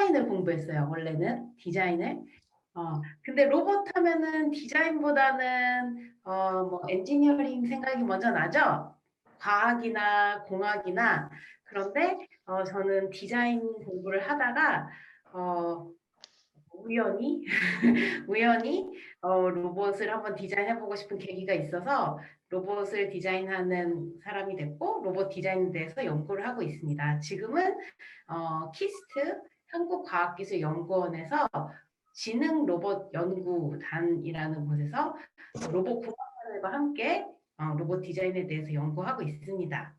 디자인을 공부했어요. 원래는 디자인을. 근데 로봇 하면은 디자인보다는 뭐 엔지니어링 생각이 먼저 나죠? 과학이나 공학이나. 그런데 저는 디자인 공부를 하다가 어, 우연히 우연히 로봇을 한번 디자인해보고 싶은 계기가 있어서 로봇을 디자인하는 사람이 됐고 로봇 디자인에 대해서 연구를 하고 있습니다. 지금은 키스트 한국과학기술연구원에서 지능 로봇 연구단이라는 곳에서 로봇 공학자들과 함께 로봇 디자인에 대해서 연구하고 있습니다.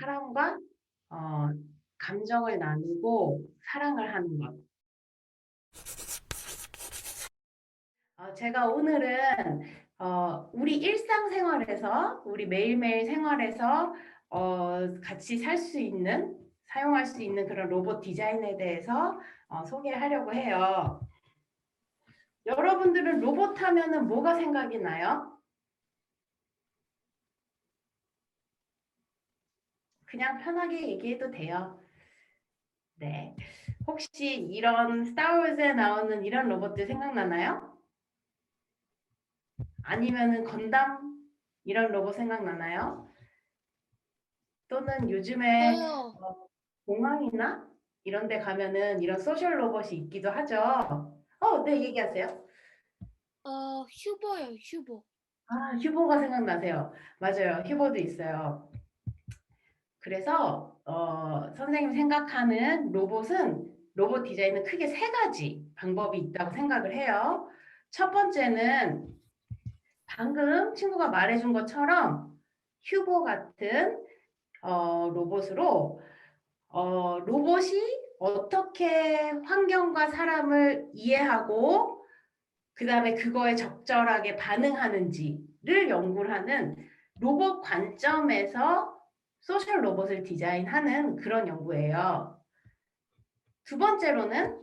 사람과 어, 감정을 나누고 사랑을 하는 것. 제가 오늘은 우리 일상생활에서, 우리 매일매일 생활에서 같이 살 수 있는, 사용할 수 있는 그런 로봇 디자인에 대해서 소개하려고 해요. 여러분들은 로봇 하면은 뭐가 생각이 나요? 그냥 편하게 얘기해도 돼요. 네. 혹시 이런 스타워즈에 나오는 이런 로봇들 생각나나요? 아니면은 건담 이런 로봇 생각나나요? 또는 요즘에 저요. 공항이나 이런 데 가면은 이런 소셜 로봇이 있기도 하죠. 네, 얘기하세요. 휴보요, 휴보. 휴보가 생각나세요. 맞아요. 휴보도 있어요. 그래서 선생님 생각하는 로봇은 로봇 디자인은 크게 세 가지 방법이 있다고 생각을 해요. 첫 번째는 방금 친구가 말해준 것처럼 휴보 같은 로봇으로 로봇이 어떻게 환경과 사람을 이해하고 그다음에 그거에 적절하게 반응하는지를 연구를 하는 로봇 관점에서 소셜 로봇을 디자인하는 그런 연구예요. 두 번째로는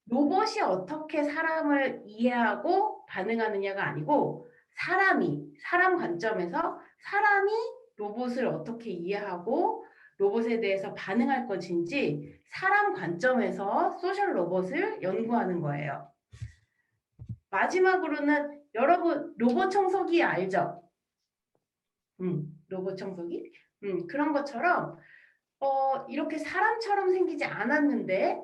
로봇이 어떻게 사람을 이해하고 반응하느냐가 아니고 사람 관점에서 사람이 로봇을 어떻게 이해하고 로봇에 대해서 반응할 것인지 사람 관점에서 소셜 로봇을 연구하는 거예요. 마지막으로는 여러분 로봇 청소기 알죠? 로봇 청소기? 그런 것처럼 이렇게 사람처럼 생기지 않았는데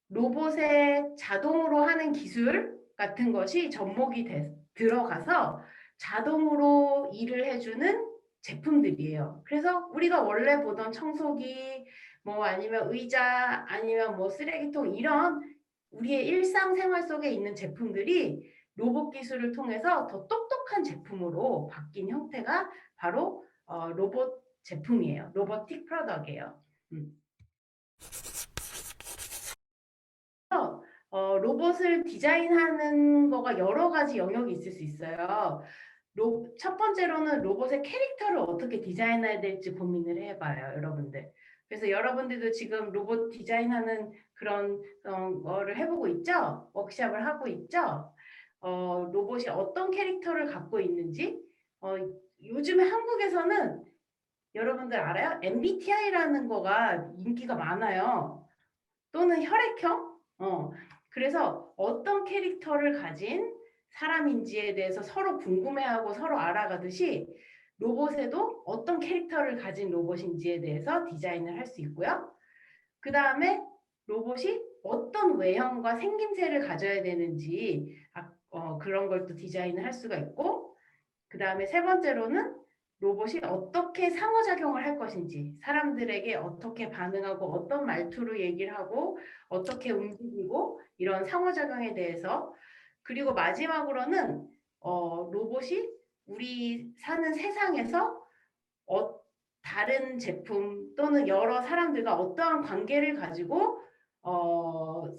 로봇의 자동으로 하는 기술 같은 것이 접목이 들어가서 자동으로 일을 해주는 제품들이에요. 그래서 우리가 원래 보던 청소기, 뭐 아니면 의자, 아니면 뭐 쓰레기통 이런 우리의 일상생활 속에 있는 제품들이 로봇 기술을 통해서 더 똑똑한 제품으로 바뀐 형태가 바로 로봇 제품이에요. 로보틱 프로덕트예요. 음. 로봇을 디자인하는 거가 여러 가지 영역이 있을 수 있어요. 첫 번째로는 로봇의 캐릭터를 어떻게 디자인해야 될지 고민을 해봐요, 여러분들. 그래서 여러분들도 지금 로봇 디자인하는 그런 거를 해보고 있죠? 워크숍을 하고 있죠? 로봇이 어떤 캐릭터를 갖고 있는지 요즘에 한국에서는 여러분들 알아요? MBTI라는 거가 인기가 많아요. 또는 혈액형? 그래서 어떤 캐릭터를 가진 사람인지에 대해서 서로 궁금해하고 서로 알아가듯이 로봇에도 어떤 캐릭터를 가진 로봇인지에 대해서 디자인을 할 수 있고요. 그 다음에 로봇이 어떤 외형과 생김새를 가져야 되는지 그런 걸 또 디자인을 할 수가 있고 그 다음에 세 번째로는 로봇이 어떻게 상호작용을 할 것인지, 사람들에게 어떻게 반응하고 어떤 말투로 얘기를 하고 어떻게 움직이고 이런 상호작용에 대해서 그리고 마지막으로는 로봇이 우리 사는 세상에서 어, 다른 제품 또는 여러 사람들과 어떠한 관계를 가지고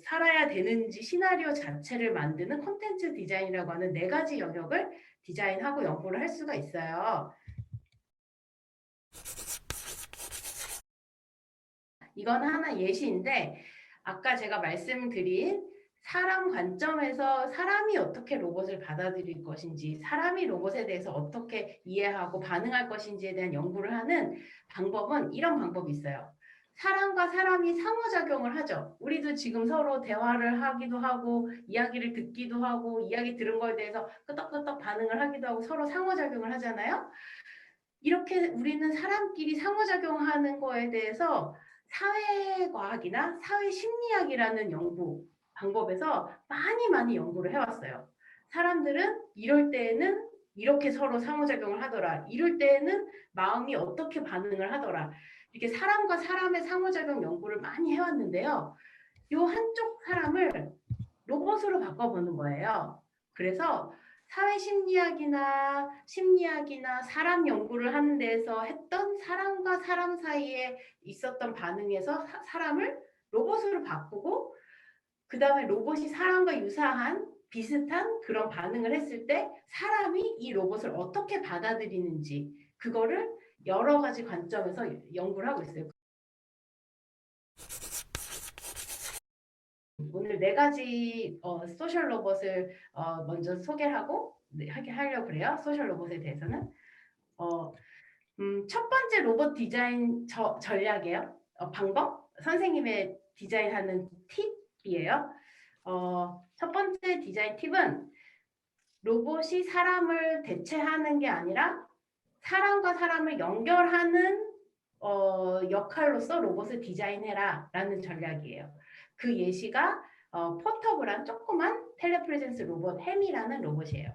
살아야 되는지 시나리오 자체를 만드는 콘텐츠 디자인이라고 하는 네 가지 영역을 디자인하고 연구를 할 수가 있어요. 이건 하나 예시인데 아까 제가 말씀드린 사람 관점에서 사람이 어떻게 로봇을 받아들일 것인지, 사람이 로봇에 대해서 어떻게 이해하고 반응할 것인지에 대한 연구를 하는 방법은 이런 방법이 있어요. 사람과 사람이 상호작용을 하죠. 우리도 지금 서로 대화를 하기도 하고, 이야기를 듣기도 하고, 이야기 들은 거에 대해서 끄덕끄덕 반응을 하기도 하고, 서로 상호작용을 하잖아요. 이렇게 우리는 사람끼리 상호작용하는 거에 대해서 사회과학이나 사회심리학이라는 연구 방법에서 많이 연구를 해왔어요. 사람들은 이럴 때에는 이렇게 서로 상호작용을 하더라. 이럴 때에는 마음이 어떻게 반응을 하더라. 이렇게 사람과 사람의 상호작용 연구를 많이 해왔는데요. 요 한쪽 사람을 로봇으로 바꿔보는 거예요. 그래서 사회심리학이나 심리학이나 사람 연구를 하는 데에서 했던 사람과 사람 사이에 있었던 반응에서 사람을 로봇으로 바꾸고 그 다음에 로봇이 사람과 유사한 비슷한 그런 반응을 했을 때 사람이 이 로봇을 어떻게 받아들이는지 그거를 여러 가지 관점에서 연구를 하고 있어요. 오늘 네 가지 소셜 로봇을 먼저 소개를 하고 하려고 그래요. 소셜 로봇에 대해서는. 첫 번째 로봇 디자인 전략이에요. 방법? 선생님의 디자인하는 팁이에요. 첫 번째 디자인 팁은 로봇이 사람을 대체하는 게 아니라 사람과 사람을 연결하는 역할로서 로봇을 디자인해라 라는 전략이에요. 그 예시가 포터블한 조그만 텔레프레젠스 로봇 햄이라는 로봇이에요.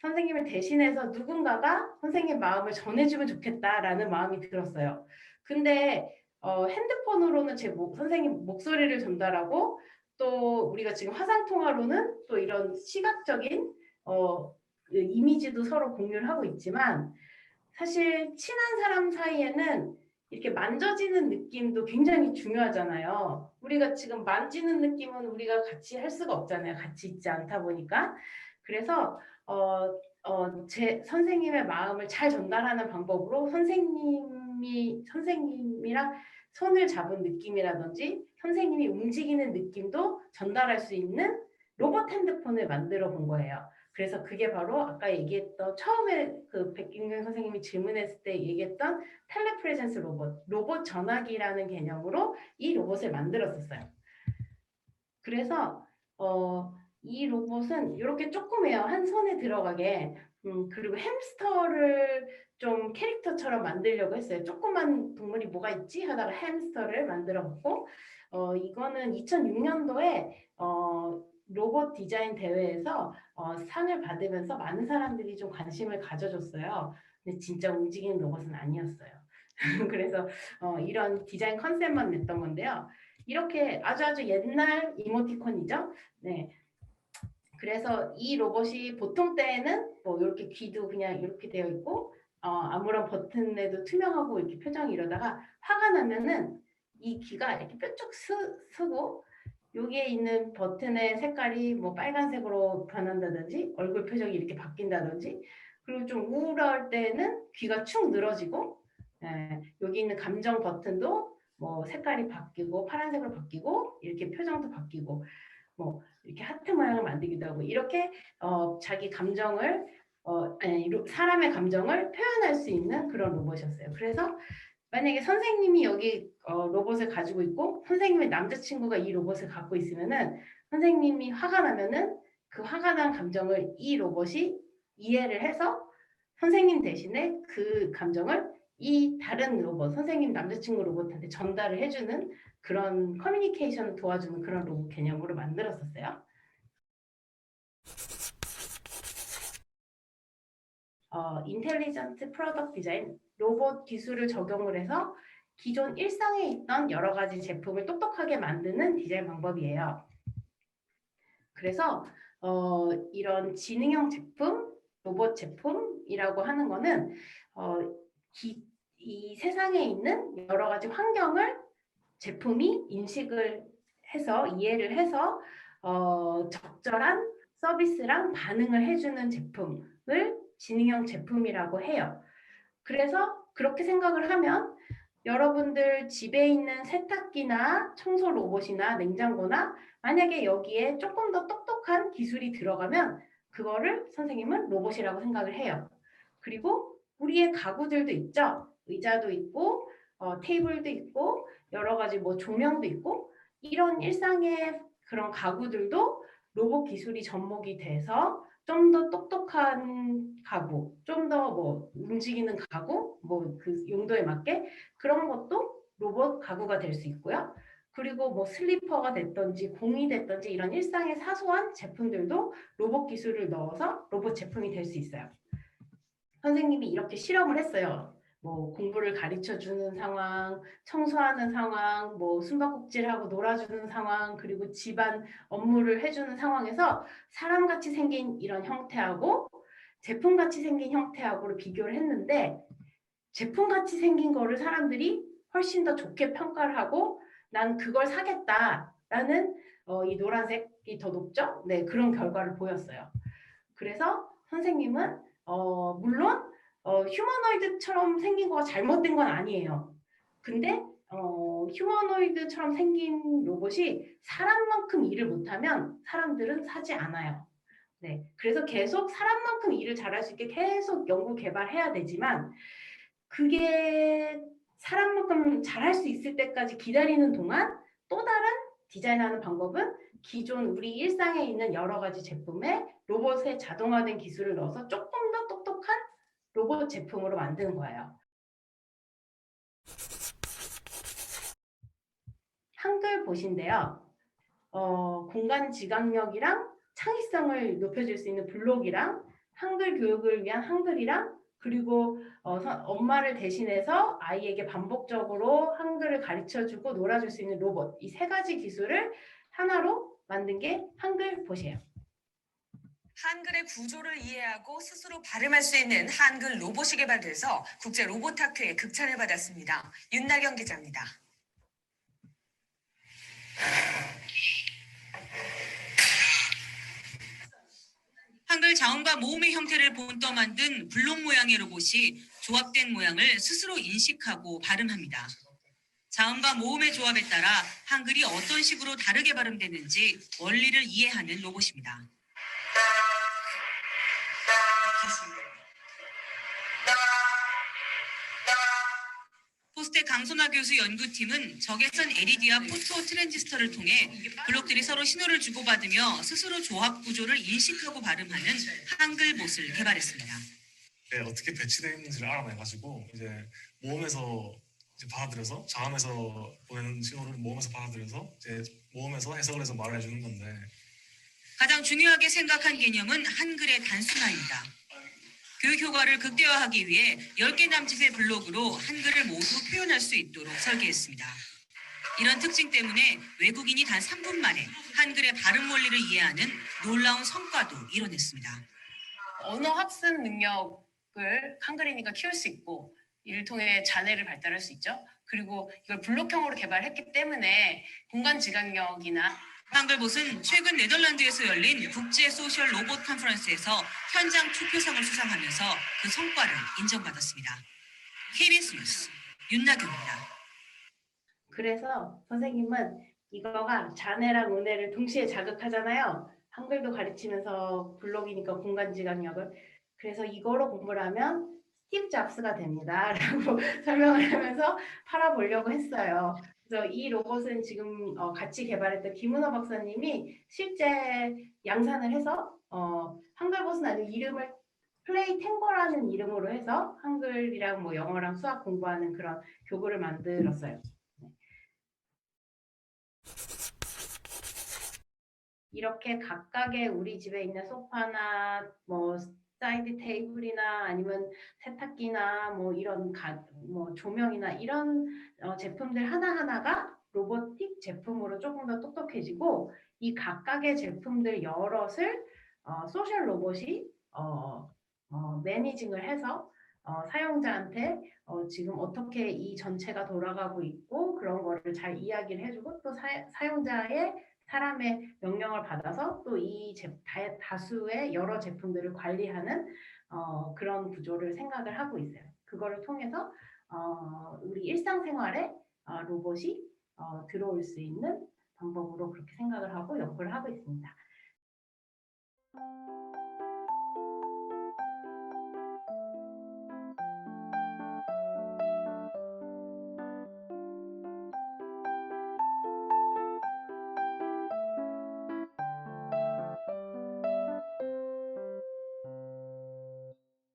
선생님을 대신해서 누군가가 선생님 마음을 전해주면 좋겠다라는 마음이 들었어요. 근데 핸드폰으로는 선생님 목소리를 전달하고 또 우리가 지금 화상통화로는 또 이런 시각적인 그 이미지도 서로 공유를 하고 있지만 사실 친한 사람 사이에는 이렇게 만져지는 느낌도 굉장히 중요하잖아요. 우리가 지금 만지는 느낌은 우리가 같이 할 수가 없잖아요. 같이 있지 않다 보니까. 그래서 제 선생님의 마음을 잘 전달하는 방법으로 선생님이랑 손을 잡은 느낌이라든지 선생님이 움직이는 느낌도 전달할 수 있는 로봇 핸드폰을 만들어 본 거예요. 그래서 그게 바로 아까 얘기했던 처음에 그 백윤경 선생님이 질문했을 때 얘기했던 텔레프레젠스 로봇 전화기라는 개념으로 이 로봇을 만들었었어요. 그래서 이 로봇은 이렇게 조그매요. 한 손에 들어가게. 그리고 햄스터를 좀 캐릭터처럼 만들려고 했어요. 조그만 동물이 뭐가 있지? 하다가 햄스터를 만들어봤고 이거는 2006년도에 로봇 디자인 대회에서 상을 받으면서 많은 사람들이 좀 관심을 가져줬어요. 근데 진짜 움직이는 로봇은 아니었어요. 그래서 이런 디자인 컨셉만 냈던 건데요. 이렇게 아주 옛날 이모티콘이죠. 네. 그래서 이 로봇이 보통 때에는 뭐 이렇게 귀도 그냥 이렇게 되어 있고 아무런 버튼에도 투명하고 이렇게 표정이 이러다가 화가 나면은 이 귀가 이렇게 뾰족 쓰고 여기에 있는 버튼의 색깔이 뭐 빨간색으로 변한다든지 얼굴 표정이 이렇게 바뀐다든지 그리고 좀 우울할 때는 귀가 축 늘어지고 여기 있는 감정 버튼도 뭐 색깔이 바뀌고 파란색으로 바뀌고 이렇게 표정도 바뀌고 뭐 이렇게 하트 모양을 만들기도 하고 이렇게 자기 감정을 사람의 감정을 표현할 수 있는 그런 로봇이었어요. 그래서 만약에 선생님이 여기 로봇을 가지고 있고 선생님의 남자친구가 이 로봇을 갖고 있으면은 선생님이 화가 나면은 그 화가 난 감정을 이 로봇이 이해를 해서 선생님 대신에 그 감정을 이 다른 로봇, 선생님 남자친구 로봇한테 전달을 해주는 그런 커뮤니케이션을 도와주는 그런 로봇 개념으로 만들었었어요. 인텔리전트 프로덕트 디자인, 로봇 기술을 적용을 해서 기존 일상에 있던 여러 가지 제품을 똑똑하게 만드는 디자인 방법이에요. 그래서 이런 지능형 제품, 로봇 제품이라고 하는 거는 이 세상에 있는 여러 가지 환경을 제품이 인식을 해서 이해를 해서 적절한 서비스랑 반응을 해주는 제품을 지능형 제품이라고 해요. 그래서 그렇게 생각을 하면 여러분들 집에 있는 세탁기나 청소 로봇이나 냉장고나 만약에 여기에 조금 더 똑똑한 기술이 들어가면 그거를 선생님은 로봇이라고 생각을 해요. 그리고 우리의 가구들도 있죠. 의자도 있고 테이블도 있고 여러 가지 뭐 조명도 있고 이런 일상의 그런 가구들도 로봇 기술이 접목이 돼서 좀 더 똑똑한 가구, 좀 더 뭐 움직이는 가구, 뭐 그 용도에 맞게 그런 것도 로봇 가구가 될 수 있고요. 그리고 뭐 슬리퍼가 됐든지 공이 됐든지 이런 일상의 사소한 제품들도 로봇 기술을 넣어서 로봇 제품이 될 수 있어요. 선생님이 이렇게 실험을 했어요. 뭐 공부를 가르쳐 주는 상황, 청소하는 상황, 뭐 숨바꼭질하고 놀아주는 상황, 그리고 집안 업무를 해주는 상황에서 사람같이 생긴 이런 형태하고 제품같이 생긴 형태하고를 비교를 했는데 제품같이 생긴 거를 사람들이 훨씬 더 좋게 평가를 하고 난 그걸 사겠다라는 이 노란색이 더 높죠? 네, 그런 결과를 보였어요. 그래서 선생님은 물론 휴머노이드처럼 생긴 거가 잘못된 건 아니에요. 근데 휴머노이드처럼 생긴 로봇이 사람만큼 일을 못하면 사람들은 사지 않아요. 네, 그래서 계속 사람만큼 일을 잘할 수 있게 계속 연구 개발해야 되지만 그게 사람만큼 잘할 수 있을 때까지 기다리는 동안 또 다른 디자인하는 방법은 기존 우리 일상에 있는 여러 가지 제품에 로봇의 자동화된 기술을 넣어서 조금 더 똑똑한 로봇 제품으로 만드는 거예요. 한글 보신데요. 공간 지각력이랑 창의성을 높여줄 수 있는 블록이랑 한글 교육을 위한 한글이랑 그리고 엄마를 대신해서 아이에게 반복적으로 한글을 가르쳐주고 놀아줄 수 있는 로봇 이 세 가지 기술을 하나로 만든 게 한글 보세요. 한글의 구조를 이해하고 스스로 발음할 수 있는 한글 로봇이 개발돼서 국제 로봇 학회에 극찬을 받았습니다. 윤나경 기자입니다. 한글 자음과 모음의 형태를 본떠 만든 블록 모양의 로봇이 조합된 모양을 스스로 인식하고 발음합니다. 자음과 모음의 조합에 따라 한글이 어떤 식으로 다르게 발음되는지 원리를 이해하는 로봇입니다. 포스텍 강선화 교수 연구팀은 적외선 LED와 포토 트랜지스터를 통해 블록들이 서로 신호를 주고받으며 스스로 조합 구조를 인식하고 발음하는 한글봇을 개발했습니다. 네, 어떻게 배치되어 있는지를 알아내가지고 이제 모음에서 이제 받아들여서 자음에서 보내는 신호를 모음에서 받아들여서 이제 모음에서 해석을 해서 말을 해주는 건데 가장 중요하게 생각한 개념은 한글의 단순화입니다. 교육 효과를 극대화하기 위해 10개 남짓의 블록으로 한글을 모두 표현할 수 있도록 설계했습니다. 이런 특징 때문에 외국인이 단 3분 만에 한글의 발음 원리를 이해하는 놀라운 성과도 이뤄냈습니다. 언어 학습 능력을 한글이니까 키울 수 있고 이를 통해 자뇌를 발달할 수 있죠. 그리고 이걸 블록형으로 개발했기 때문에 공간 지각력이나 한글봇은 최근 네덜란드에서 열린 국제 소셜 로봇 컨퍼런스에서 현장 투표상을 수상하면서 그 성과를 인정받았습니다. KBS 뉴스 윤나경입니다. 그래서 선생님은 이거가 자뇌랑 우뇌를 동시에 자극하잖아요. 한글도 가르치면서 블록이니까 공간 지각력을. 그래서 이거로 공부를 하면 스티브 잡스가 됩니다. 라고 설명을 하면서 팔아보려고 했어요. 그래서 이 로봇은 지금 같이 개발했던 김은호 박사님이 실제 양산을 해서 한글봇은 아니고 이름을 플레이 탱고라는 이름으로 해서 한글이랑 뭐 영어랑 수학 공부하는 그런 교구를 만들었어요. 이렇게 각각의 우리 집에 있는 소파나 뭐 사이드 테이블이나 아니면 세탁기나 뭐 이런 뭐 조명이나 이런 제품들 하나하나가 로보틱 제품으로 조금 더 똑똑해지고 이 각각의 제품들 여럿을 소셜 로봇이 매니징을 해서 사용자한테 지금 어떻게 이 전체가 돌아가고 있고 그런 거를 잘 이야기를 해주고 또 사용자의 사람의 명령을 받아서 또 이 다수의 여러 제품들을 관리하는 그런 구조를 생각을 하고 있어요. 그거를 통해서 우리 일상생활에 로봇이 들어올 수 있는 방법으로 그렇게 생각을 하고 연구를 하고 있습니다.